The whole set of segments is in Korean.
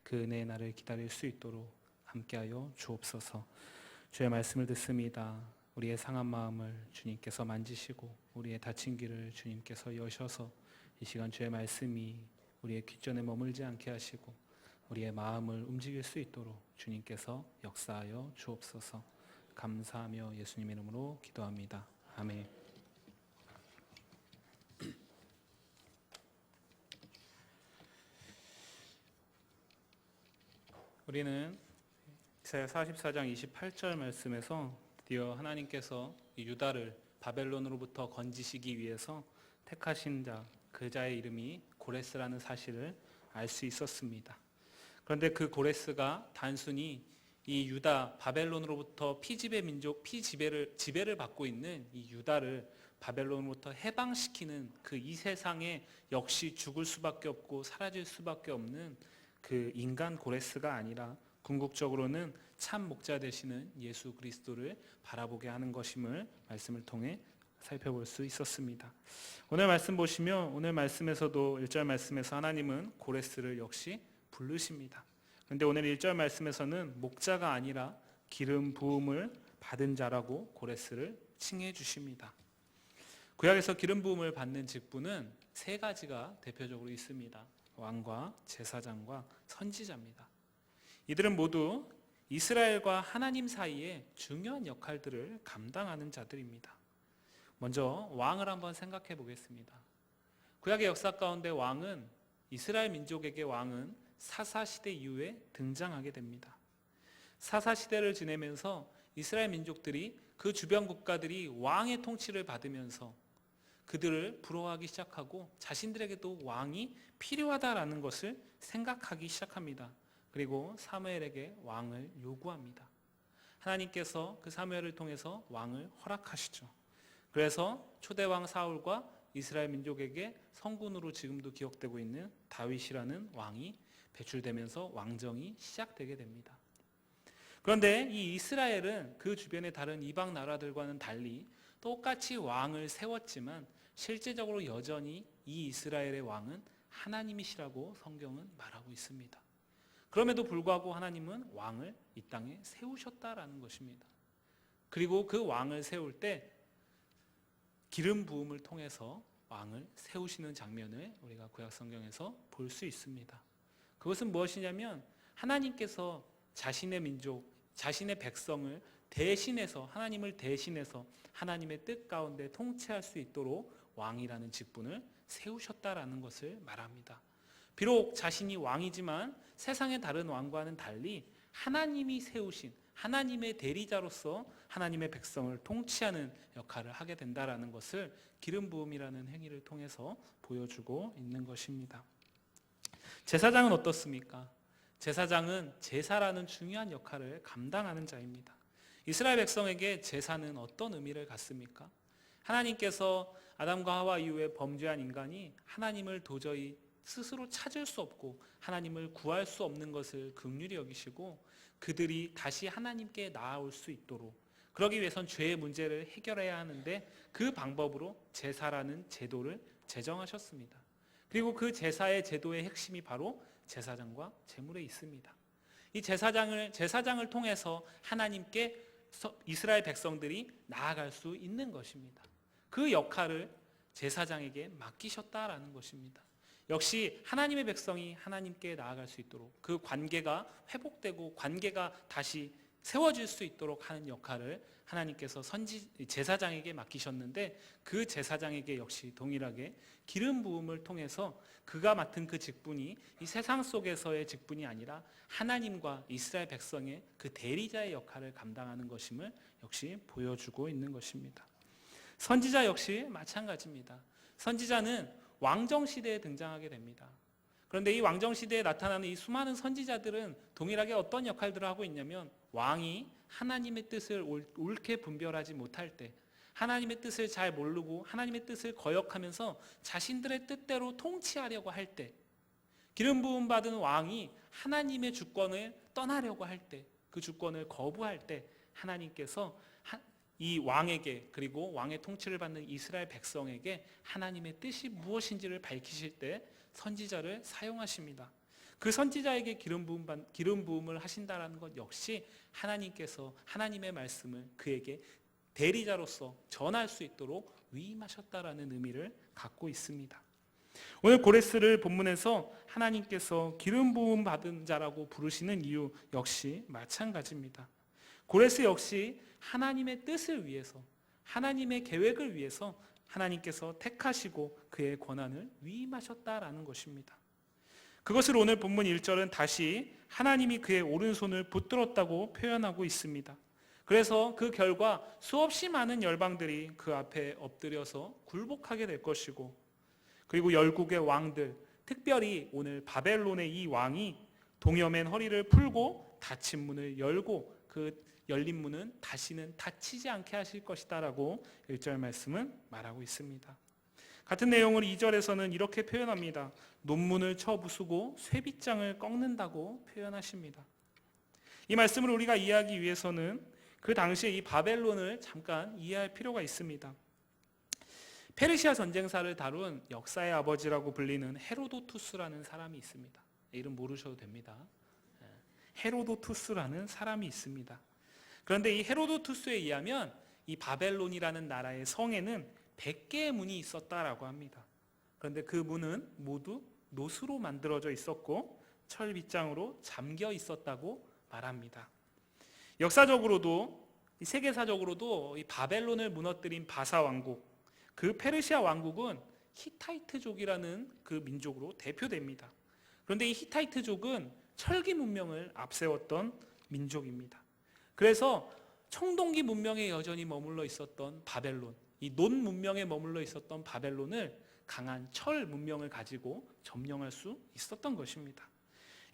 그 은혜의 날을 기다릴 수 있도록 함께하여 주옵소서. 주의 말씀을 듣습니다. 우리의 상한 마음을 주님께서 만지시고 우리의 다친 길을 주님께서 여셔서 이 시간 주의 말씀이 우리의 귓전에 머물지 않게 하시고 우리의 마음을 움직일 수 있도록 주님께서 역사하여 주옵소서. 감사하며 예수님의 이름으로 기도합니다. 아멘. 우리는 이사야 44장 28절 말씀에서 드디어 하나님께서 유다를 바벨론으로부터 건지시기 위해서 택하신 자, 그 자의 이름이 고레스라는 사실을 알 수 있었습니다. 그런데 그 고레스가 단순히 이 유다 바벨론으로부터 지배를 받고 있는 이 유다를 바벨론으로부터 해방시키는 그 이 세상에 역시 죽을 수밖에 없고 사라질 수밖에 없는 그 인간 고레스가 아니라 궁극적으로는 참 목자 되시는 예수 그리스도를 바라보게 하는 것임을 말씀을 통해 살펴볼 수 있었습니다. 오늘 말씀 보시면 오늘 말씀에서도 1절 말씀에서 하나님은 고레스를 역시 부르십니다. 그런데 오늘 1절 말씀에서는 목자가 아니라 기름 부음을 받은 자라고 고레스를 칭해 주십니다. 구약에서 기름 부음을 받는 직분은 세 가지가 대표적으로 있습니다. 왕과 제사장과 선지자입니다. 이들은 모두 이스라엘과 하나님 사이에 중요한 역할들을 감당하는 자들입니다. 먼저 왕을 한번 생각해 보겠습니다. 구약의 역사 가운데 왕은 이스라엘 민족에게 왕은 사사시대 이후에 등장하게 됩니다. 사사시대를 지내면서 이스라엘 민족들이 그 주변 국가들이 왕의 통치를 받으면서 그들을 부러워하기 시작하고 자신들에게도 왕이 필요하다라는 것을 생각하기 시작합니다. 그리고 사무엘에게 왕을 요구합니다. 하나님께서 그 사무엘을 통해서 왕을 허락하시죠. 그래서 초대왕 사울과 이스라엘 민족에게 성군으로 지금도 기억되고 있는 다윗이라는 왕이 배출되면서 왕정이 시작되게 됩니다. 그런데 이 이스라엘은 그 주변의 다른 이방 나라들과는 달리 똑같이 왕을 세웠지만 실제적으로 여전히 이 이스라엘의 왕은 하나님이시라고 성경은 말하고 있습니다. 그럼에도 불구하고 하나님은 왕을 이 땅에 세우셨다라는 것입니다. 그리고 그 왕을 세울 때 기름 부음을 통해서 왕을 세우시는 장면을 우리가 구약 성경에서 볼 수 있습니다. 그것은 무엇이냐면 하나님께서 자신의 민족, 자신의 백성을 대신해서 하나님을 대신해서 하나님의 뜻 가운데 통치할 수 있도록 왕이라는 직분을 세우셨다라는 것을 말합니다. 비록 자신이 왕이지만 세상의 다른 왕과는 달리 하나님이 세우신 하나님의 대리자로서 하나님의 백성을 통치하는 역할을 하게 된다라는 것을 기름 부음이라는 행위를 통해서 보여주고 있는 것입니다. 제사장은 어떻습니까? 제사장은 제사라는 중요한 역할을 감당하는 자입니다. 이스라엘 백성에게 제사는 어떤 의미를 갖습니까? 하나님께서 아담과 하와 이후에 범죄한 인간이 하나님을 도저히 스스로 찾을 수 없고 하나님을 구할 수 없는 것을 긍휼히 여기시고 그들이 다시 하나님께 나아올 수 있도록 그러기 위해선 죄의 문제를 해결해야 하는데 그 방법으로 제사라는 제도를 제정하셨습니다. 그리고 그 제사의 제도의 핵심이 바로 제사장과 제물에 있습니다. 이 제사장을 통해서 하나님께 이스라엘 백성들이 나아갈 수 있는 것입니다. 그 역할을 제사장에게 맡기셨다라는 것입니다. 역시 하나님의 백성이 하나님께 나아갈 수 있도록 그 관계가 회복되고 관계가 다시 세워질 수 있도록 하는 역할을 하나님께서 제사장에게 맡기셨는데 그 제사장에게 역시 동일하게 기름 부음을 통해서 그가 맡은 그 직분이 이 세상 속에서의 직분이 아니라 하나님과 이스라엘 백성의 그 대리자의 역할을 감당하는 것임을 역시 보여주고 있는 것입니다. 선지자 역시 마찬가지입니다. 선지자는 왕정시대에 등장하게 됩니다. 그런데 이 왕정시대에 나타나는 이 수많은 선지자들은 동일하게 어떤 역할들을 하고 있냐면 왕이 하나님의 뜻을 옳게 분별하지 못할 때 하나님의 뜻을 잘 모르고 하나님의 뜻을 거역하면서 자신들의 뜻대로 통치하려고 할 때 기름 부음 받은 왕이 하나님의 주권을 떠나려고 할 때 그 주권을 거부할 때 하나님께서 이 왕에게 그리고 왕의 통치를 받는 이스라엘 백성에게 하나님의 뜻이 무엇인지를 밝히실 때 선지자를 사용하십니다. 그 선지자에게 기름 부음을 하신다라는 것 역시 하나님께서 하나님의 말씀을 그에게 대리자로서 전할 수 있도록 위임하셨다라는 의미를 갖고 있습니다. 오늘 고레스를 본문에서 하나님께서 기름 부음 받은 자라고 부르시는 이유 역시 마찬가지입니다. 고레스 역시 하나님의 뜻을 위해서, 하나님의 계획을 위해서 하나님께서 택하시고 그의 권한을 위임하셨다라는 것입니다. 그것을 오늘 본문 1절은 다시 하나님이 그의 오른손을 붙들었다고 표현하고 있습니다. 그래서 그 결과 수없이 많은 열방들이 그 앞에 엎드려서 굴복하게 될 것이고, 그리고 열국의 왕들, 특별히 오늘 바벨론의 이 왕이 동여맨 허리를 풀고 닫힌 문을 열고 그 열린 문은 다시는 닫히지 않게 하실 것이다 라고 1절 말씀은 말하고 있습니다. 같은 내용을 2절에서는 이렇게 표현합니다. 논문을 쳐 부수고 쇠빗장을 꺾는다고 표현하십니다. 이 말씀을 우리가 이해하기 위해서는 그 당시에 이 바벨론을 잠깐 이해할 필요가 있습니다. 페르시아 전쟁사를 다룬 역사의 아버지라고 불리는 헤로도투스라는 사람이 있습니다. 이름 모르셔도 됩니다. 헤로도투스라는 사람이 있습니다. 그런데 이 헤로도투스에 의하면 이 바벨론이라는 나라의 성에는 100개의 문이 있었다라고 합니다. 그런데 그 문은 모두 노수로 만들어져 있었고 철빗장으로 잠겨 있었다고 말합니다. 역사적으로도 세계사적으로도 이 바벨론을 무너뜨린 바사 왕국, 그 페르시아 왕국은 히타이트족이라는 그 민족으로 대표됩니다. 그런데 이 히타이트족은 철기 문명을 앞세웠던 민족입니다. 그래서 청동기 문명에 여전히 머물러 있었던 바벨론, 이 논 문명에 머물러 있었던 바벨론을 강한 철 문명을 가지고 점령할 수 있었던 것입니다.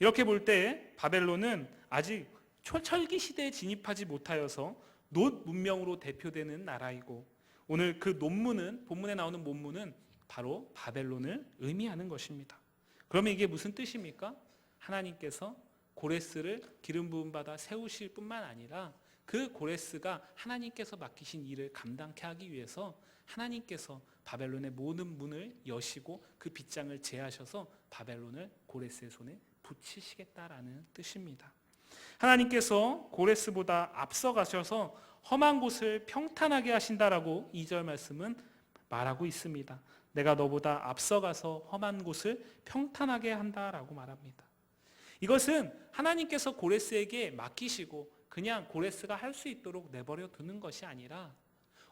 이렇게 볼 때 바벨론은 아직 철기 시대에 진입하지 못하여서 논 문명으로 대표되는 나라이고, 오늘 그 논문은, 본문에 나오는 논문은 바로 바벨론을 의미하는 것입니다. 그러면 이게 무슨 뜻입니까? 하나님께서 고레스를 기름 부음 받아 세우실 뿐만 아니라 그 고레스가 하나님께서 맡기신 일을 감당케 하기 위해서 하나님께서 바벨론의 모든 문을 여시고 그 빗장을 제하셔서 바벨론을 고레스의 손에 붙이시겠다라는 뜻입니다. 하나님께서 고레스보다 앞서가셔서 험한 곳을 평탄하게 하신다라고 2절 말씀은 말하고 있습니다. 내가 너보다 앞서가서 험한 곳을 평탄하게 한다라고 말합니다. 이것은 하나님께서 고레스에게 맡기시고 그냥 고레스가 할 수 있도록 내버려 두는 것이 아니라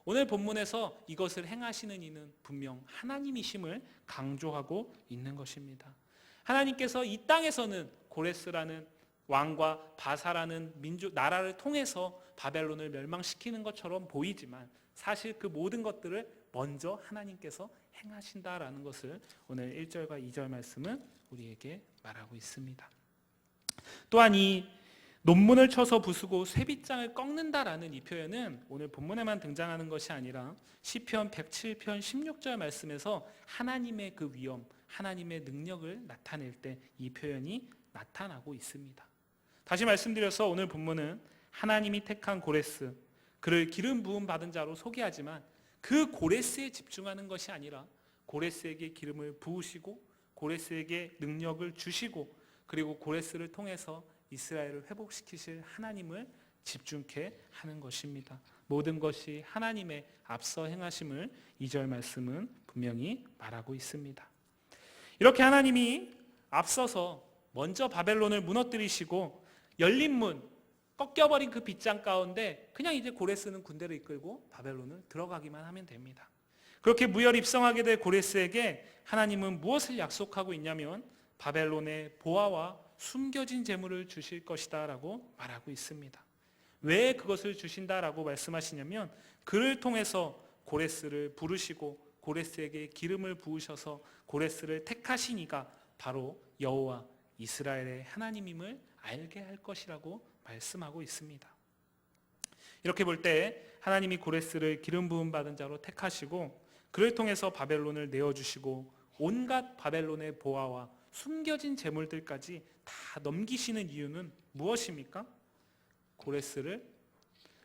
오늘 본문에서 이것을 행하시는 이는 분명 하나님이심을 강조하고 있는 것입니다. 하나님께서 이 땅에서는 고레스라는 왕과 바사라는 민족, 나라를 통해서 바벨론을 멸망시키는 것처럼 보이지만 사실 그 모든 것들을 먼저 하나님께서 행하신다라는 것을 오늘 1절과 2절 말씀은 우리에게 말하고 있습니다. 또한 이 논문을 쳐서 부수고 쇠빗장을 꺾는다라는 이 표현은 오늘 본문에만 등장하는 것이 아니라 시편 107편 16절 말씀에서 하나님의 그 위엄, 하나님의 능력을 나타낼 때 이 표현이 나타나고 있습니다. 다시 말씀드려서 오늘 본문은 하나님이 택한 고레스, 그를 기름 부음 받은 자로 소개하지만 그 고레스에 집중하는 것이 아니라 고레스에게 기름을 부으시고 고레스에게 능력을 주시고 그리고 고레스를 통해서 이스라엘을 회복시키실 하나님을 집중케 하는 것입니다. 모든 것이 하나님의 앞서 행하심을 2절 말씀은 분명히 말하고 있습니다. 이렇게 하나님이 앞서서 먼저 바벨론을 무너뜨리시고 열린 문, 꺾여버린 그 빗장 가운데 그냥 이제 고레스는 군대를 이끌고 바벨론을 들어가기만 하면 됩니다. 그렇게 무혈 입성하게 될 고레스에게 하나님은 무엇을 약속하고 있냐면 바벨론의 보화와 숨겨진 재물을 주실 것이다 라고 말하고 있습니다. 왜 그것을 주신다라고 말씀하시냐면 그를 통해서 고레스를 부르시고 고레스에게 기름을 부으셔서 고레스를 택하신 이가 바로 여호와 이스라엘의 하나님임을 알게 할 것이라고 말씀하고 있습니다. 이렇게 볼 때 하나님이 고레스를 기름 부음 받은 자로 택하시고 그를 통해서 바벨론을 내어주시고 온갖 바벨론의 보화와 숨겨진 재물들까지 다 넘기시는 이유는 무엇입니까?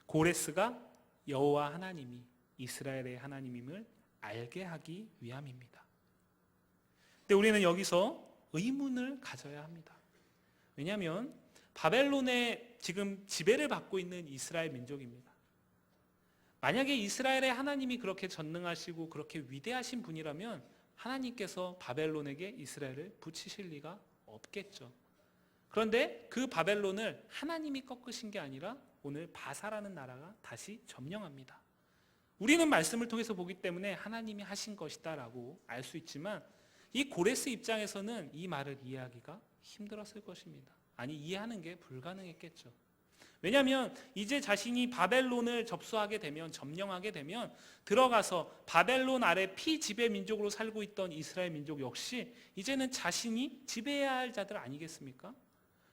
고레스가 여호와 하나님이 이스라엘의 하나님임을 알게 하기 위함입니다. 근데 우리는 여기서 의문을 가져야 합니다. 왜냐하면 바벨론의 지금 지배를 받고 있는 이스라엘 민족입니다. 만약에 이스라엘의 하나님이 그렇게 전능하시고 그렇게 위대하신 분이라면 하나님께서 바벨론에게 이스라엘을 붙이실 리가 없겠죠. 그런데 그 바벨론을 하나님이 꺾으신 게 아니라 오늘 바사라는 나라가 다시 점령합니다. 우리는 말씀을 통해서 보기 때문에 하나님이 하신 것이다 라고 알 수 있지만 이 고레스 입장에서는 이 말을 이해하기가 힘들었을 것입니다. 아니, 이해하는 게 불가능했겠죠. 왜냐하면 이제 자신이 바벨론을 접수하게 되면, 점령하게 되면 들어가서 바벨론 아래 피지배 민족으로 살고 있던 이스라엘 민족 역시 이제는 자신이 지배해야 할 자들 아니겠습니까?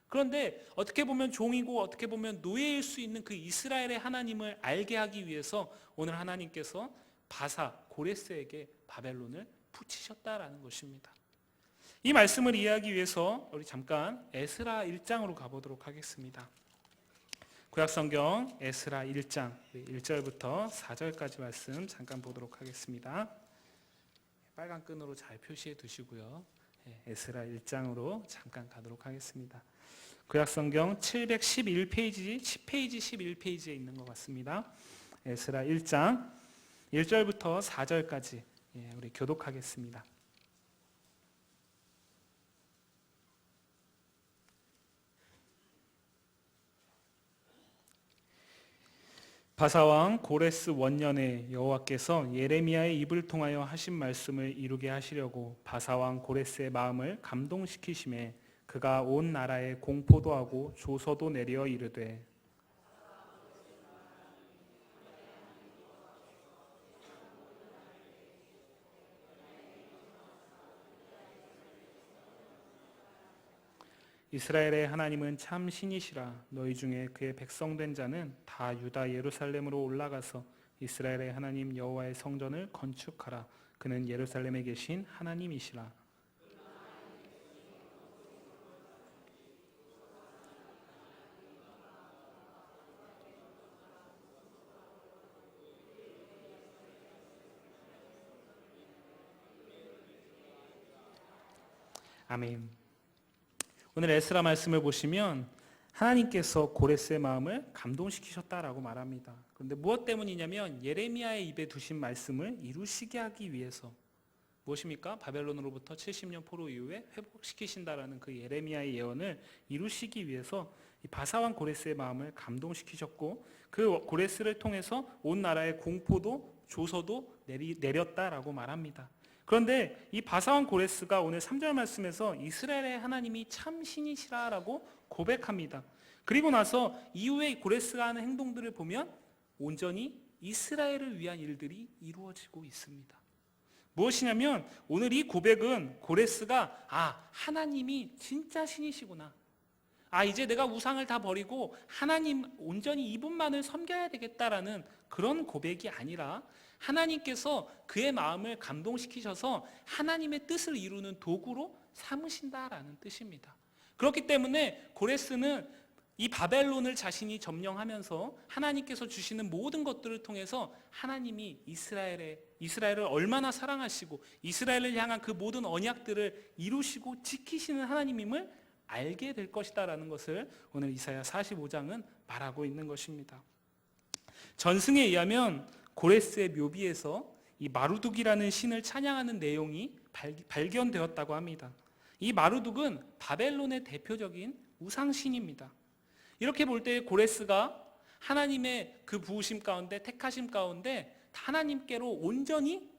그런데 어떻게 보면 종이고 어떻게 보면 노예일 수 있는 그 이스라엘의 하나님을 알게 하기 위해서 오늘 하나님께서 바사, 고레스에게 바벨론을 붙이셨다라는 것입니다. 이 말씀을 이해하기 위해서 우리 잠깐 에스라 1장으로 가보도록 하겠습니다. 구약성경 에스라 1장 1절부터 4절까지 말씀 잠깐 보도록 하겠습니다. 빨간 끈으로 잘 표시해 두시고요. 에스라 1장으로 잠깐 가도록 하겠습니다. 구약성경 711페이지, 10페이지, 11페이지에 있는 것 같습니다. 에스라 1장 1절부터 4절까지 우리 교독하겠습니다. 바사왕 고레스 원년에 여호와께서 예레미야의 입을 통하여 하신 말씀을 이루게 하시려고 바사왕 고레스의 마음을 감동시키심에 그가 온 나라에 공포도 하고 조서도 내려 이르되 이스라엘의 하나님은 참 신이시라. 너희 중에 그의 백성된 자는 다 유다 예루살렘으로 올라가서 이스라엘의 하나님 여호와의 성전을 건축하라. 그는 예루살렘에 계신 하나님이시라. 아멘. 오늘 에스라 말씀을 보시면 하나님께서 고레스의 마음을 감동시키셨다라고 말합니다. 그런데 무엇 때문이냐면 예레미야의 입에 두신 말씀을 이루시게 하기 위해서. 무엇입니까? 바벨론으로부터 70년 포로 이후에 회복시키신다라는 그 예레미야의 예언을 이루시기 위해서 이 바사왕 고레스의 마음을 감동시키셨고 그 고레스를 통해서 온 나라의 공포도 조서도 내렸다라고 말합니다. 그런데 이 바사왕 고레스가 오늘 3절 말씀에서 이스라엘의 하나님이 참 신이시라라고 고백합니다. 그리고 나서 이후에 고레스가 하는 행동들을 보면 온전히 이스라엘을 위한 일들이 이루어지고 있습니다. 무엇이냐면 오늘 이 고백은 고레스가 하나님이 진짜 신이시구나. 이제 내가 우상을 다 버리고 하나님 온전히 이분만을 섬겨야 되겠다라는 그런 고백이 아니라 하나님께서 그의 마음을 감동시키셔서 하나님의 뜻을 이루는 도구로 삼으신다라는 뜻입니다. 그렇기 때문에 고레스는 이 바벨론을 자신이 점령하면서 하나님께서 주시는 모든 것들을 통해서 하나님이 이스라엘을 얼마나 사랑하시고 이스라엘을 향한 그 모든 언약들을 이루시고 지키시는 하나님임을 알게 될 것이다라는 것을 오늘 이사야 45장은 말하고 있는 것입니다. 전승에 의하면 고레스의 묘비에서 이 마루둑이라는 신을 찬양하는 내용이 발견되었다고 합니다. 이 마루둑은 바벨론의 대표적인 우상신입니다. 이렇게 볼 때 고레스가 하나님의 그 부으심 가운데 택하심 가운데 하나님께로 온전히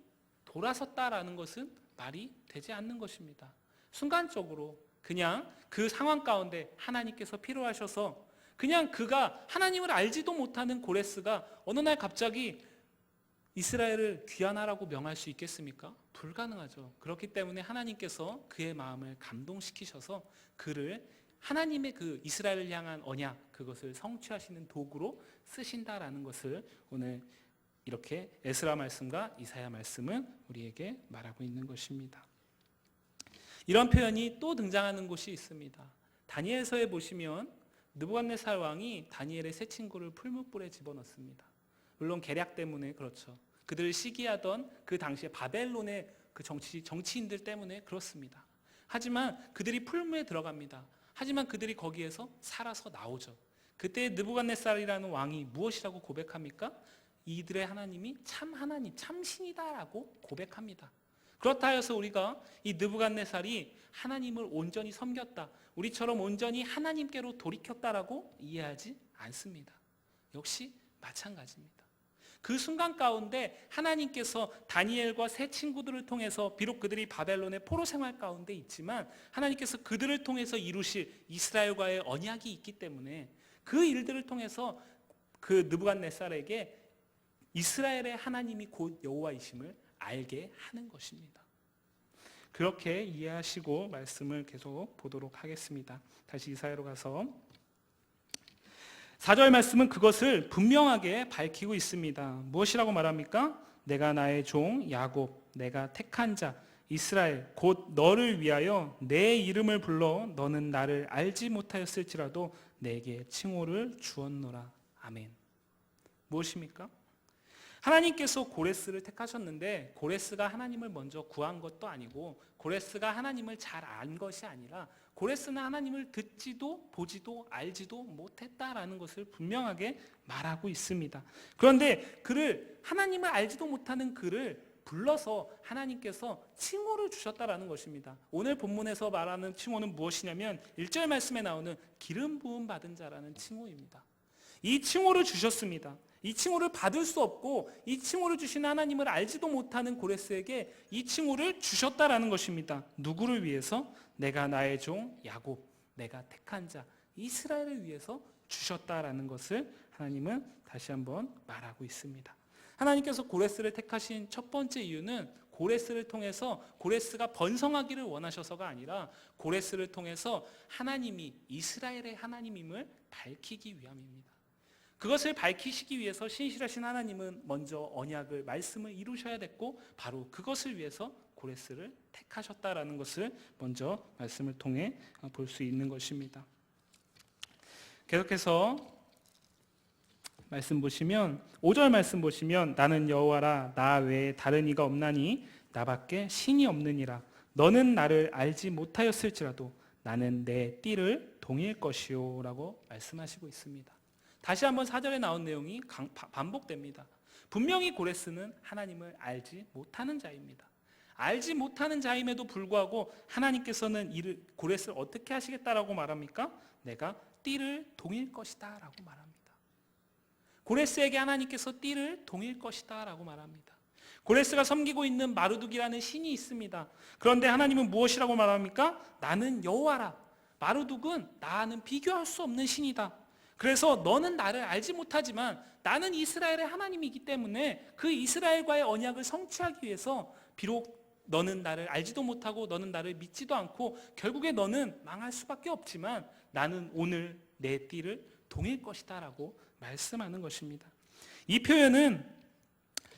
돌아섰다라는 것은 말이 되지 않는 것입니다. 순간적으로 그냥 그 상황 가운데 하나님께서 필요하셔서 그냥 그가 하나님을 알지도 못하는 고레스가 어느 날 갑자기 이스라엘을 귀환하라고 명할 수 있겠습니까? 불가능하죠. 그렇기 때문에 하나님께서 그의 마음을 감동시키셔서 그를 하나님의 그 이스라엘을 향한 언약 그것을 성취하시는 도구로 쓰신다라는 것을 오늘 이렇게 에스라 말씀과 이사야 말씀은 우리에게 말하고 있는 것입니다. 이런 표현이 또 등장하는 곳이 있습니다. 다니엘서에 보시면 느부갓네살 왕이 다니엘의 세 친구를 풀무불에 집어넣습니다. 물론 계략 때문에 그렇죠. 그들을 시기하던 그 당시에 바벨론의 그 정치인들 때문에 그렇습니다. 하지만 그들이 풀무에 들어갑니다. 하지만 그들이 거기에서 살아서 나오죠. 그때 느부갓네살이라는 왕이 무엇이라고 고백합니까? 이들의 하나님이 참 하나님, 참 신이다라고 고백합니다. 그렇다 해서 우리가 이 느부갓네살이 하나님을 온전히 섬겼다, 우리처럼 온전히 하나님께로 돌이켰다라고 이해하지 않습니다. 역시 마찬가지입니다. 그 순간 가운데 하나님께서 다니엘과 세 친구들을 통해서 비록 그들이 바벨론의 포로 생활 가운데 있지만 하나님께서 그들을 통해서 이루실 이스라엘과의 언약이 있기 때문에 그 일들을 통해서 그 느부갓네살에게 이스라엘의 하나님이 곧 여호와이심을 알게 하는 것입니다. 그렇게 이해하시고 말씀을 계속 보도록 하겠습니다. 다시 이사야로 가서 4절 말씀은 그것을 분명하게 밝히고 있습니다. 무엇이라고 말합니까? 내가 나의 종 야곱, 내가 택한 자 이스라엘 곧 너를 위하여 내 이름을 불러 너는 나를 알지 못하였을지라도 내게 칭호를 주었노라. 아멘. 무엇입니까? 하나님께서 고레스를 택하셨는데 고레스가 하나님을 먼저 구한 것도 아니고 고레스가 하나님을 잘 안 것이 아니라 고레스는 하나님을 듣지도 보지도 알지도 못했다라는 것을 분명하게 말하고 있습니다. 그런데 그를 하나님을 알지도 못하는 그를 불러서 하나님께서 칭호를 주셨다라는 것입니다. 오늘 본문에서 말하는 칭호는 무엇이냐면 1절 말씀에 나오는 기름 부음 받은 자라는 칭호입니다. 이 칭호를 주셨습니다. 이 칭호를 받을 수 없고 이 칭호를 주신 하나님을 알지도 못하는 고레스에게 이 칭호를 주셨다라는 것입니다. 누구를 위해서? 내가 나의 종 야곱, 내가 택한 자 이스라엘을 위해서 주셨다라는 것을 하나님은 다시 한번 말하고 있습니다. 하나님께서 고레스를 택하신 첫 번째 이유는 고레스를 통해서 고레스가 번성하기를 원하셔서가 아니라 고레스를 통해서 하나님이 이스라엘의 하나님임을 밝히기 위함입니다. 그것을 밝히시기 위해서 신실하신 하나님은 먼저 언약을, 말씀을 이루셔야 됐고 바로 그것을 위해서 고레스를 택하셨다라는 것을 먼저 말씀을 통해 볼 수 있는 것입니다. 계속해서 말씀 보시면 5절 말씀 보시면 나는 여호와라 나 외에 다른 이가 없나니 나밖에 신이 없느니라 너는 나를 알지 못하였을지라도 나는 내 띠를 동일 것이요 라고 말씀하시고 있습니다. 다시 한번 4절에 나온 내용이 반복됩니다. 분명히 고레스는 하나님을 알지 못하는 자입니다. 알지 못하는 자임에도 불구하고 하나님께서는 고레스를 어떻게 하시겠다라고 말합니까? 내가 띠를 동일 것이다 라고 말합니다. 고레스에게 하나님께서 띠를 동일 것이다 라고 말합니다. 고레스가 섬기고 있는 마르둑이라는 신이 있습니다. 그런데 하나님은 무엇이라고 말합니까? 나는 여호와라. 마르둑은 나와는 비교할 수 없는 신이다. 그래서 너는 나를 알지 못하지만 나는 이스라엘의 하나님이기 때문에 그 이스라엘과의 언약을 성취하기 위해서 비록 너는 나를 알지도 못하고 너는 나를 믿지도 않고 결국에 너는 망할 수밖에 없지만 나는 오늘 내 띠를 동일 것이다 라고 말씀하는 것입니다. 이 표현은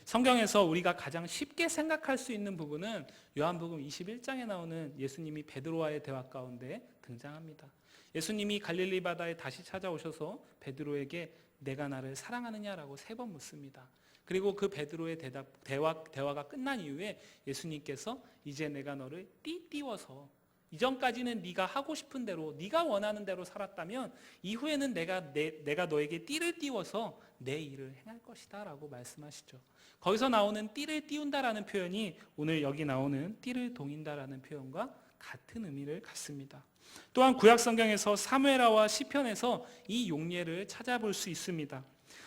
성경에서 우리가 가장 쉽게 생각할 수 있는 부분은 요한복음 21장에 나오는 예수님이 베드로와의 대화 가운데 등장합니다. 예수님이 갈릴리 바다에 다시 찾아오셔서 베드로에게 내가 나를 사랑하느냐라고 3번 묻습니다. 그리고 그 베드로의 대화가 끝난 이후에 예수님께서 이제 내가 너를 띄워서 이전까지는 네가 하고 싶은 대로 네가 원하는 대로 살았다면 이후에는 내가 너에게 띠를 띄워서 내 일을 행할 것이다 라고 말씀하시죠. 거기서 나오는 띠를 띄운다라는 표현이 오늘 여기 나오는 띠를 동인다라는 표현과 같은 의미를 갖습니다. 또한 구약 성경에서 사무엘하와 시편에서 이 용례를 찾아볼 수 있습니다.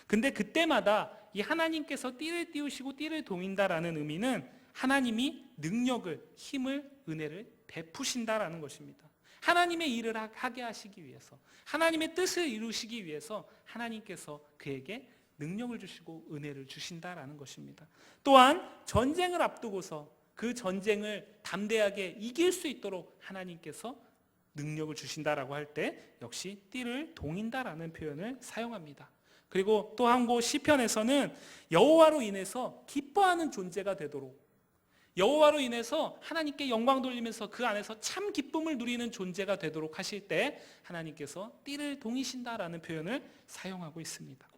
근데 그때마다 이 하나님께서 띠를 띄우시고 띠를 동인다라는 의미는 하나님이 능력을, 힘을, 은혜를 베푸신다라는 것입니다. 하나님의 일을 하게 하시기 위해서, 하나님의 뜻을 이루시기 위해서 하나님께서 그에게 능력을 주시고 은혜를 주신다라는 것입니다. 또한 전쟁을 앞두고서 그 전쟁을 담대하게 이길 수 있도록 하나님께서 능력을 주신다라고 할 때 역시 띠를 동인다라는 표현을 사용합니다. 그리고 또 한 곳 시편에서는 여호와로 인해서 기뻐하는 존재가 되도록, 여호와로 인해서 하나님께 영광 돌리면서 그 안에서 참 기쁨을 누리는 존재가 되도록 하실 때 하나님께서 띠를 동이신다라는 표현을 사용하고 있습니다.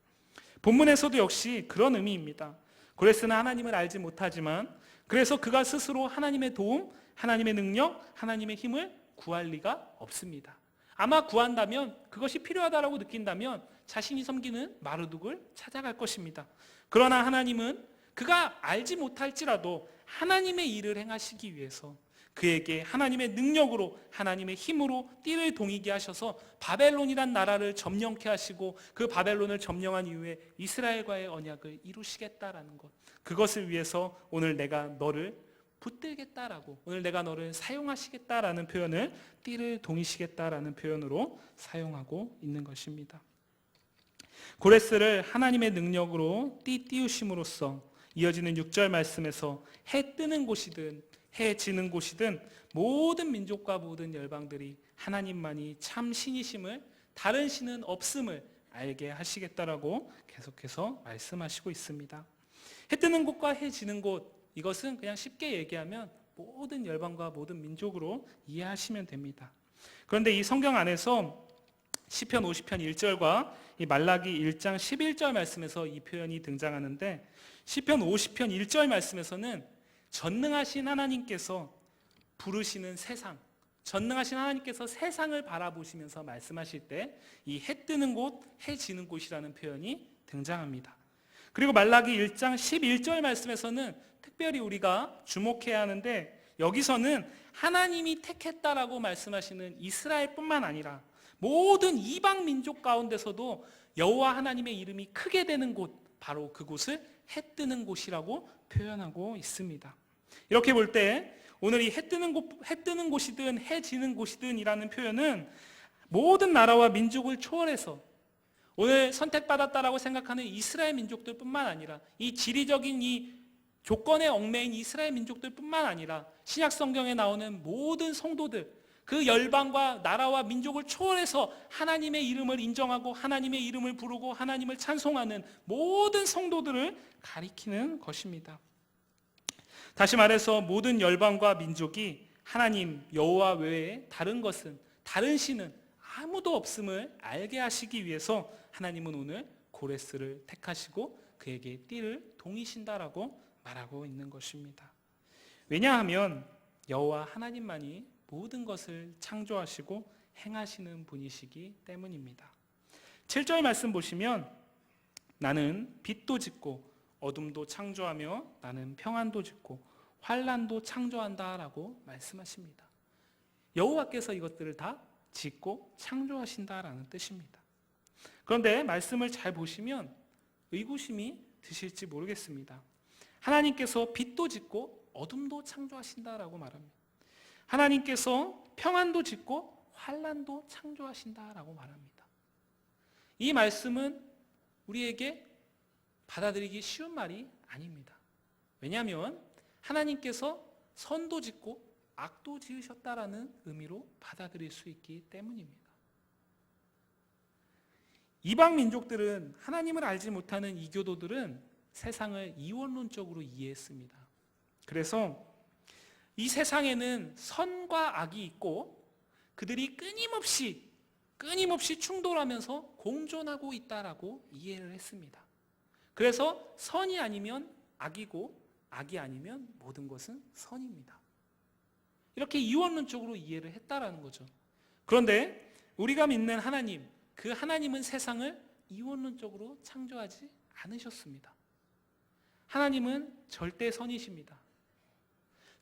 본문에서도 역시 그런 의미입니다. 고레스는 하나님을 알지 못하지만 그래서 그가 스스로 하나님의 도움, 하나님의 능력, 하나님의 힘을 구할 리가 없습니다. 아마 구한다면, 그것이 필요하다라고 느낀다면 자신이 섬기는 마르둑을 찾아갈 것입니다. 그러나 하나님은 그가 알지 못할지라도 하나님의 일을 행하시기 위해서 그에게 하나님의 능력으로, 하나님의 힘으로 띠를 동이게 하셔서 바벨론이란 나라를 점령케 하시고, 그 바벨론을 점령한 이후에 이스라엘과의 언약을 이루시겠다라는 것, 그것을 위해서 오늘 내가 너를 붙들겠다라고, 오늘 내가 너를 사용하시겠다라는 표현을, 띠를 동이시겠다라는 표현으로 사용하고 있는 것입니다. 고레스를 하나님의 능력으로 띄우심으로써 이어지는 6절 말씀에서 해 뜨는 곳이든 해 지는 곳이든 모든 민족과 모든 열방들이 하나님만이 참 신이심을, 다른 신은 없음을 알게 하시겠다라고 계속해서 말씀하시고 있습니다. 해 뜨는 곳과 해 지는 곳, 이것은 그냥 쉽게 얘기하면 모든 열방과 모든 민족으로 이해하시면 됩니다. 그런데 이 성경 안에서 시편 50편 1절과 이 말라기 1장 11절 말씀에서 이 표현이 등장하는데, 시편 50편 1절 말씀에서는 전능하신 하나님께서 부르시는 세상, 전능하신 하나님께서 세상을 바라보시면서 말씀하실 때 이 해 뜨는 곳, 해 지는 곳이라는 표현이 등장합니다. 그리고 말라기 1장 11절 말씀에서는 특별히 우리가 주목해야 하는데, 여기서는 하나님이 택했다라고 말씀하시는 이스라엘뿐만 아니라 모든 이방 민족 가운데서도 여호와 하나님의 이름이 크게 되는 곳, 바로 그곳을 해 뜨는 곳이라고 표현하고 있습니다. 이렇게 볼 때 오늘 이 해 뜨는 곳이든 해 지는 곳이든 이라는 표현은 모든 나라와 민족을 초월해서 오늘 선택받았다라고 생각하는 이스라엘 민족들뿐만 아니라, 이 지리적인 이 조건에 얽매인 이스라엘 민족들뿐만 아니라 신약 성경에 나오는 모든 성도들, 그 열방과 나라와 민족을 초월해서 하나님의 이름을 인정하고 하나님의 이름을 부르고 하나님을 찬송하는 모든 성도들을 가리키는 것입니다. 다시 말해서 모든 열방과 민족이 하나님 여호와 외에 다른 것은, 다른 신은 아무도 없음을 알게 하시기 위해서 하나님은 오늘 고레스를 택하시고 그에게 띠를 동이신다라고 말하고 있는 것입니다. 왜냐하면 여호와 하나님만이 모든 것을 창조하시고 행하시는 분이시기 때문입니다. 7절 말씀 보시면 나는 빛도 짓고 어둠도 창조하며 나는 평안도 짓고 환난도 창조한다라고 말씀하십니다. 여호와께서 이것들을 다 짓고 창조하신다라는 뜻입니다. 그런데 말씀을 잘 보시면 의구심이 드실지 모르겠습니다. 하나님께서 빛도 짓고 어둠도 창조하신다라고 말합니다. 하나님께서 평안도 짓고 환난도 창조하신다라고 말합니다. 이 말씀은 우리에게 받아들이기 쉬운 말이 아닙니다. 왜냐하면 하나님께서 선도 짓고 악도 지으셨다라는 의미로 받아들일 수 있기 때문입니다. 이방 민족들은, 하나님을 알지 못하는 이교도들은 세상을 이원론적으로 이해했습니다. 그래서 이 세상에는 선과 악이 있고 그들이 끊임없이 충돌하면서 공존하고 있다라고 이해를 했습니다. 그래서 선이 아니면 악이고 악이 아니면 모든 것은 선입니다. 이렇게 이원론적으로 이해를 했다라는 거죠. 그런데 우리가 믿는 하나님, 그 하나님은 세상을 이원론적으로 창조하지 않으셨습니다. 하나님은 절대 선이십니다.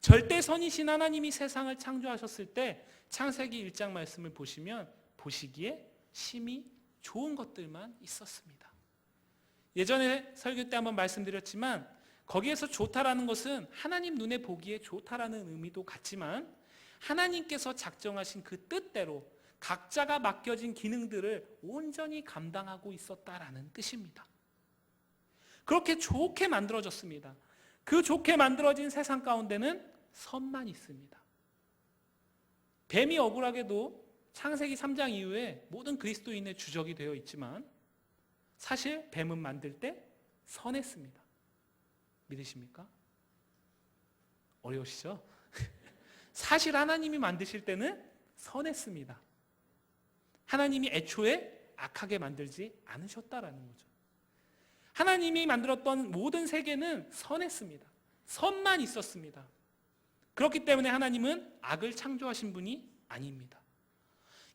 절대 선이신 하나님이 세상을 창조하셨을 때 창세기 1장 말씀을 보시면 보시기에 심히 좋은 것들만 있었습니다. 예전에 설교 때 한번 말씀드렸지만 거기에서 좋다라는 것은 하나님 눈에 보기에 좋다라는 의미도 같지만 하나님께서 작정하신 그 뜻대로 각자가 맡겨진 기능들을 온전히 감당하고 있었다라는 뜻입니다. 그렇게 좋게 만들어졌습니다. 그 좋게 만들어진 세상 가운데는 선만 있습니다. 뱀이 억울하게도 창세기 3장 이후에 모든 그리스도인의 주적이 되어 있지만 사실 뱀은 만들 때 선했습니다. 믿으십니까? 어려우시죠? 사실 하나님이 만드실 때는 선했습니다. 하나님이 애초에 악하게 만들지 않으셨다라는 거죠. 하나님이 만들었던 모든 세계는 선했습니다. 선만 있었습니다. 그렇기 때문에 하나님은 악을 창조하신 분이 아닙니다.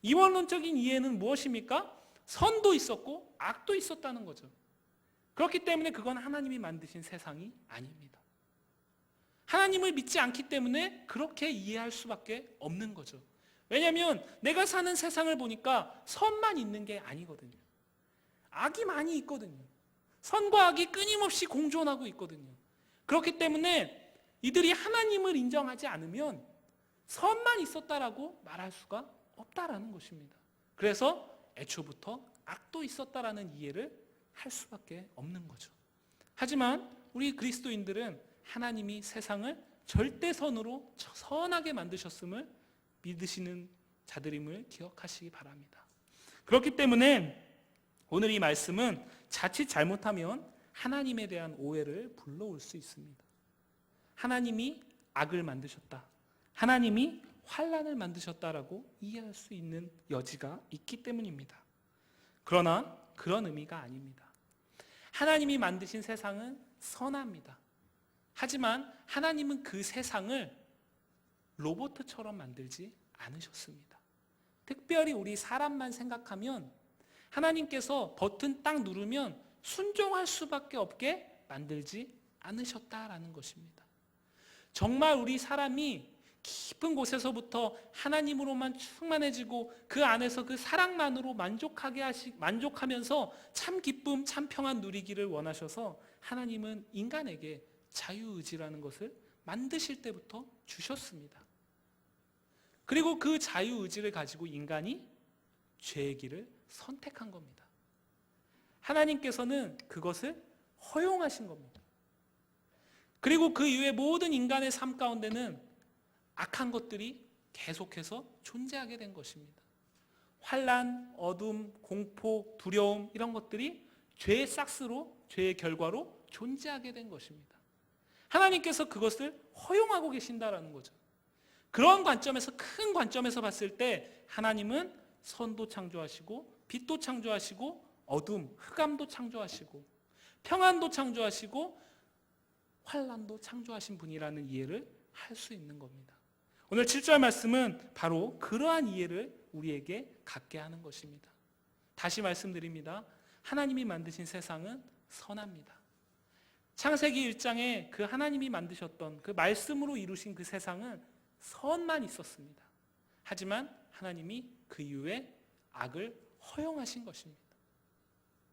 이원론적인 이해는 무엇입니까? 선도 있었고 악도 있었다는 거죠. 그렇기 때문에 그건 하나님이 만드신 세상이 아닙니다. 하나님을 믿지 않기 때문에 그렇게 이해할 수밖에 없는 거죠. 왜냐하면 내가 사는 세상을 보니까 선만 있는 게 아니거든요. 악이 많이 있거든요. 선과 악이 끊임없이 공존하고 있거든요. 그렇기 때문에 이들이 하나님을 인정하지 않으면 선만 있었다라고 말할 수가 없다라는 것입니다. 그래서 애초부터 악도 있었다라는 이해를 할 수밖에 없는 거죠. 하지만 우리 그리스도인들은 하나님이 세상을 절대선으로 선하게 만드셨음을 믿으시는 자들임을 기억하시기 바랍니다. 그렇기 때문에 오늘 이 말씀은 자칫 잘못하면 하나님에 대한 오해를 불러올 수 있습니다. 하나님이 악을 만드셨다, 하나님이 환난을 만드셨다라고 이해할 수 있는 여지가 있기 때문입니다. 그러나 그런 의미가 아닙니다. 하나님이 만드신 세상은 선합니다. 하지만 하나님은 그 세상을 로봇처럼 만들지 않으셨습니다. 특별히 우리 사람만 생각하면 하나님께서 버튼 딱 누르면 순종할 수밖에 없게 만들지 않으셨다라는 것입니다. 정말 우리 사람이 깊은 곳에서부터 하나님으로만 충만해지고 그 안에서 그 사랑만으로 만족하면서 참 기쁨, 참 평안 누리기를 원하셔서 하나님은 인간에게 자유의지라는 것을 만드실 때부터 주셨습니다. 그리고 그 자유의지를 가지고 인간이 죄의 길을 선택한 겁니다. 하나님께서는 그것을 허용하신 겁니다. 그리고 그 이후에 모든 인간의 삶 가운데는 악한 것들이 계속해서 존재하게 된 것입니다. 환난, 어둠, 공포, 두려움 이런 것들이 죄의 싹스로, 죄의 결과로 존재하게 된 것입니다. 하나님께서 그것을 허용하고 계신다라는 거죠. 그런 관점에서, 큰 관점에서 봤을 때 하나님은 선도 창조하시고 빛도 창조하시고 어둠, 흑암도 창조하시고 평안도 창조하시고 환난도 창조하신 분이라는 이해를 할 수 있는 겁니다. 오늘 7절 말씀은 바로 그러한 이해를 우리에게 갖게 하는 것입니다. 다시 말씀드립니다. 하나님이 만드신 세상은 선합니다. 창세기 1장에 그 하나님이 만드셨던 그 말씀으로 이루신 그 세상은 선만 있었습니다. 하지만 하나님이 그 이후에 악을 허용하신 것입니다.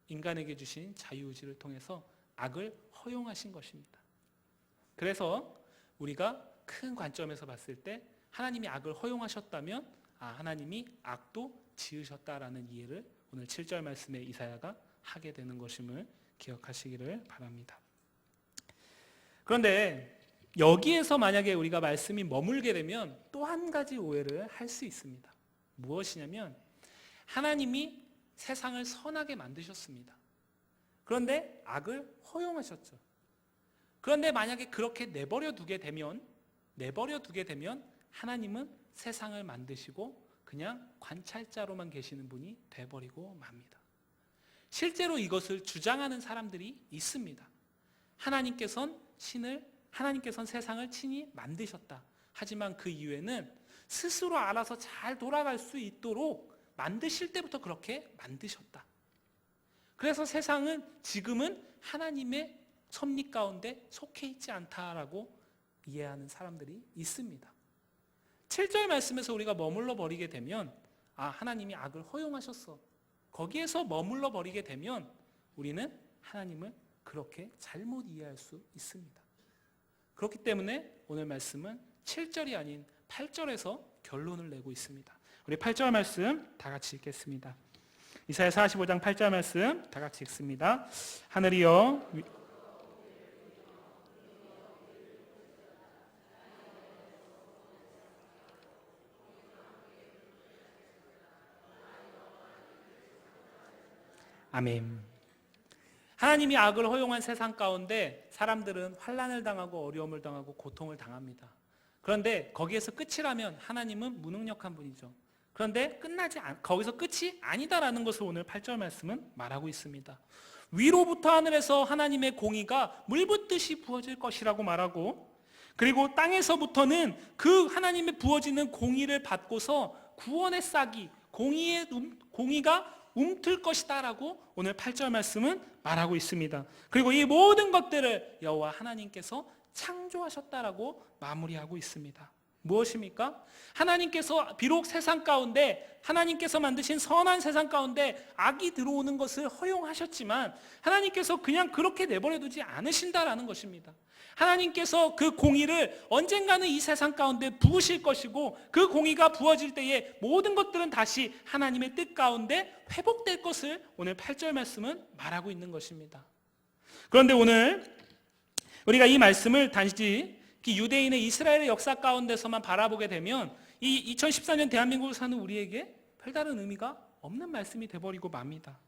인간에게 주신 자유의지를 통해서 악을 허용하신 것입니다. 그래서 우리가 큰 관점에서 봤을 때 하나님이 악을 허용하셨다면 하나님이 악도 지으셨다라는 이해를 오늘 7절 말씀에 이사야가 하게 되는 것임을 기억하시기를 바랍니다. 그런데 여기에서 만약에 우리가 말씀이 머물게 되면 또 한 가지 오해를 할 수 있습니다. 무엇이냐면 하나님이 세상을 선하게 만드셨습니다. 그런데 악을 허용하셨죠. 그런데 만약에 그렇게 내버려 두게 되면 하나님은 세상을 만드시고 그냥 관찰자로만 계시는 분이 돼버리고 맙니다. 실제로 이것을 주장하는 사람들이 있습니다. 하나님께서는 세상을 친히 만드셨다. 하지만 그 이후에는 스스로 알아서 잘 돌아갈 수 있도록 만드실 때부터 그렇게 만드셨다. 그래서 세상은 지금은 하나님의 섭리 가운데 속해 있지 않다라고 이해하는 사람들이 있습니다. 7절 말씀에서 우리가 머물러 버리게 되면 하나님이 악을 허용하셨어. 거기에서 머물러 버리게 되면 우리는 하나님을 그렇게 잘못 이해할 수 있습니다. 그렇기 때문에 오늘 말씀은 7절이 아닌 8절에서 결론을 내고 있습니다. 우리 8절 말씀 다 같이 읽겠습니다. 이사야 45장 8절 말씀 다 같이 읽습니다. 하늘이여 아멘. 하나님이 악을 허용한 세상 가운데 사람들은 환난을 당하고 어려움을 당하고 고통을 당합니다. 그런데 거기에서 끝이라면 하나님은 무능력한 분이죠. 그런데 거기서 끝이 아니다라는 것을 오늘 8절 말씀은 말하고 있습니다. 위로부터 하늘에서 하나님의 공의가 물붓듯이 부어질 것이라고 말하고, 그리고 땅에서부터는 그 하나님의 부어지는 공의를 받고서 구원의 싹이, 공의가 움틀 것이다 라고 오늘 8절 말씀은 말하고 있습니다. 그리고 이 모든 것들을 여호와 하나님께서 창조하셨다라고 마무리하고 있습니다. 무엇입니까? 하나님께서 비록 세상 가운데, 하나님께서 만드신 선한 세상 가운데 악이 들어오는 것을 허용하셨지만 하나님께서 그냥 그렇게 내버려 두지 않으신다라는 것입니다. 하나님께서 그 공의를 언젠가는 이 세상 가운데 부으실 것이고, 그 공의가 부어질 때에 모든 것들은 다시 하나님의 뜻 가운데 회복될 것을 오늘 8절 말씀은 말하고 있는 것입니다. 그런데 오늘 우리가 이 말씀을 단지 유대인의 이스라엘의 역사 가운데서만 바라보게 되면 이 2014년 대한민국을 사는 우리에게 별다른 의미가 없는 말씀이 되어버리고 맙니다.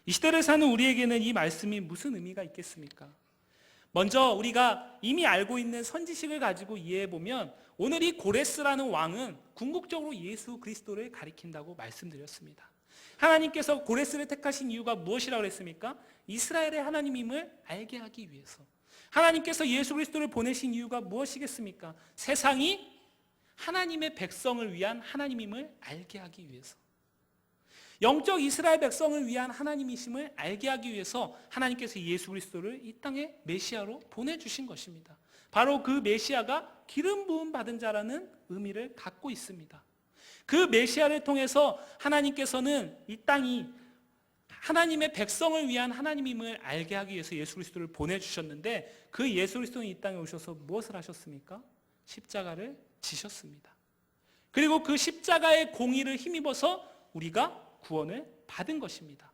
이 시대를 사는 우리에게는 이 말씀이 무슨 의미가 있겠습니까? 먼저 우리가 이미 알고 있는 선지식을 가지고 이해해보면 오늘 이 고레스라는 왕은 궁극적으로 예수 그리스도를 가리킨다고 말씀드렸습니다. 하나님께서 고레스를 택하신 이유가 무엇이라고 했습니까? 이스라엘의 하나님임을 알게 하기 위해서. 하나님께서 예수 그리스도를 보내신 이유가 무엇이겠습니까? 세상이 하나님의 백성을 위한 하나님임을 알게 하기 위해서. 영적 이스라엘 백성을 위한 하나님이심을 알게 하기 위해서 하나님께서 예수 그리스도를 이 땅에 메시아로 보내주신 것입니다. 바로 그 메시아가 기름 부음 받은 자라는 의미를 갖고 있습니다. 그 메시아를 통해서 하나님께서는 이 땅이 하나님의 백성을 위한 하나님임을 알게 하기 위해서 예수 그리스도를 보내주셨는데, 그 예수 그리스도는 이 땅에 오셔서 무엇을 하셨습니까? 십자가를 지셨습니다. 그리고 그 십자가의 공의를 힘입어서 우리가 구원을 받은 것입니다.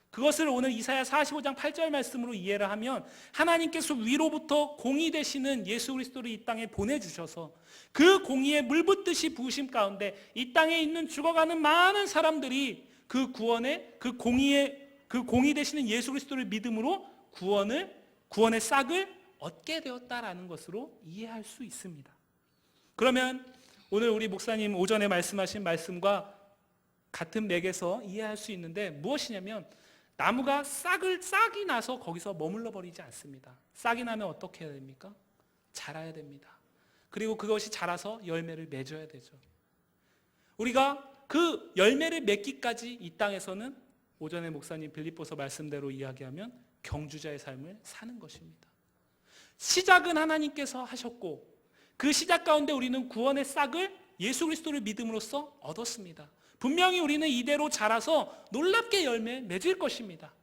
그것을 오늘 이사야 45장 8절 말씀으로 이해를 하면, 하나님께서 위로부터 공의 되시는 예수 그리스도를 이 땅에 보내주셔서 그 공의의 물붓듯이 부으심 가운데 이 땅에 있는 죽어가는 많은 사람들이 그 구원의 그 공의 되시는 예수 그리스도를 믿음으로 구원의 싹을 얻게 되었다라는 것으로 이해할 수 있습니다. 그러면 오늘 우리 목사님 오전에 말씀하신 말씀과 같은 맥에서 이해할 수 있는데, 무엇이냐면 나무가 싹이 나서 거기서 머물러 버리지 않습니다. 싹이 나면 어떻게 해야 됩니까? 자라야 됩니다. 그리고 그것이 자라서 열매를 맺어야 되죠. 우리가 그 열매를 맺기까지 이 땅에서는 오전에 목사님 빌립보서 말씀대로 이야기하면 경주자의 삶을 사는 것입니다. 시작은 하나님께서 하셨고, 그 시작 가운데 우리는 구원의 싹을 예수 그리스도를 믿음으로써 얻었습니다. 분명히 우리는 이대로 자라서 놀랍게 열매 맺을 것입니다.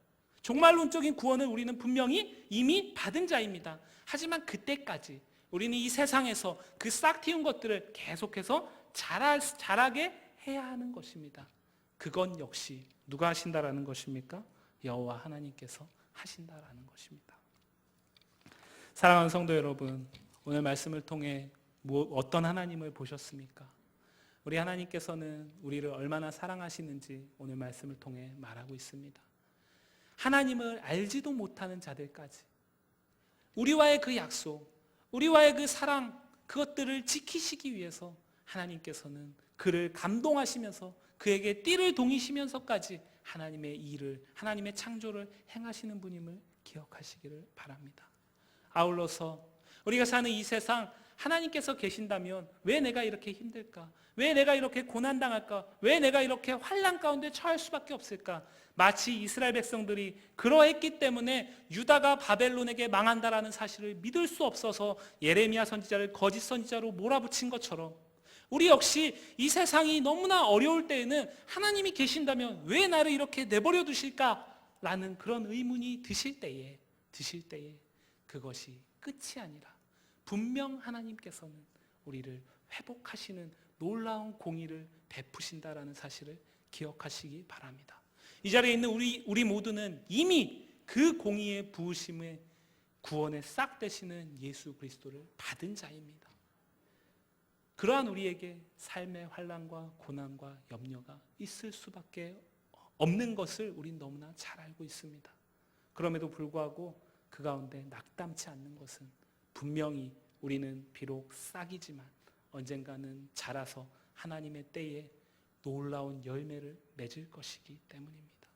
종말론적인 구원을 우리는 분명히 이미 받은 자입니다. 하지만 그때까지 우리는 이 세상에서 그 싹 틔운 것들을 계속해서 자라게 해야 하는 것입니다. 그건 역시 누가 하신다라는 것입니까? 여호와 하나님께서 하신다라는 것입니다. 사랑하는 성도 여러분, 오늘 말씀을 통해 어떤 하나님을 보셨습니까? 우리 하나님께서는 우리를 얼마나 사랑하시는지 오늘 말씀을 통해 말하고 있습니다. 하나님을 알지도 못하는 자들까지 우리와의 그 약속, 우리와의 그 사랑, 그것들을 지키시기 위해서 하나님께서는 그를 감동하시면서 그에게 띠를 동이시면서까지 하나님의 일을, 하나님의 창조를 행하시는 분임을 기억하시기를 바랍니다. 아울러서 우리가 사는 이 세상, 하나님께서 계신다면 왜 내가 이렇게 힘들까? 왜 내가 이렇게 고난당할까? 왜 내가 이렇게 환난 가운데 처할 수밖에 없을까? 마치 이스라엘 백성들이 그러했기 때문에 유다가 바벨론에게 망한다라는 사실을 믿을 수 없어서 예레미야 선지자를 거짓 선지자로 몰아붙인 것처럼, 우리 역시 이 세상이 너무나 어려울 때에는 하나님이 계신다면 왜 나를 이렇게 내버려 두실까라는 그런 의문이 드실 때에 그것이 끝이 아니라 분명 하나님께서는 우리를 회복하시는 놀라운 공의를 베푸신다라는 사실을 기억하시기 바랍니다. 이 자리에 있는 우리 모두는 이미 그 공의의 부으심의 구원의 싹 되시는 예수 그리스도를 받은 자입니다. 그러한 우리에게 삶의 환난과 고난과 염려가 있을 수밖에 없는 것을 우린 너무나 잘 알고 있습니다. 그럼에도 불구하고 그 가운데 낙담치 않는 것은 분명히 우리는 비록 싹이지만 언젠가는 자라서 하나님의 때에 놀라운 열매를 맺을 것이기 때문입니다.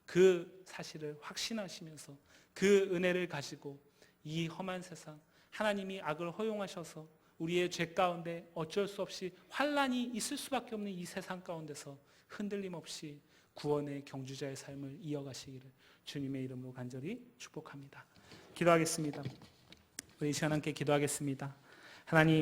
그 사실을 확신하시면서 그 은혜를 가지고 이 험한 세상, 하나님이 악을 허용하셔서 우리의 죄 가운데 어쩔 수 없이 환난이 있을 수밖에 없는 이 세상 가운데서 흔들림 없이 구원의 경주자의 삶을 이어가시기를 주님의 이름으로 간절히 축복합니다. 기도하겠습니다. 우리 시간 함께 기도하겠습니다. 하나님,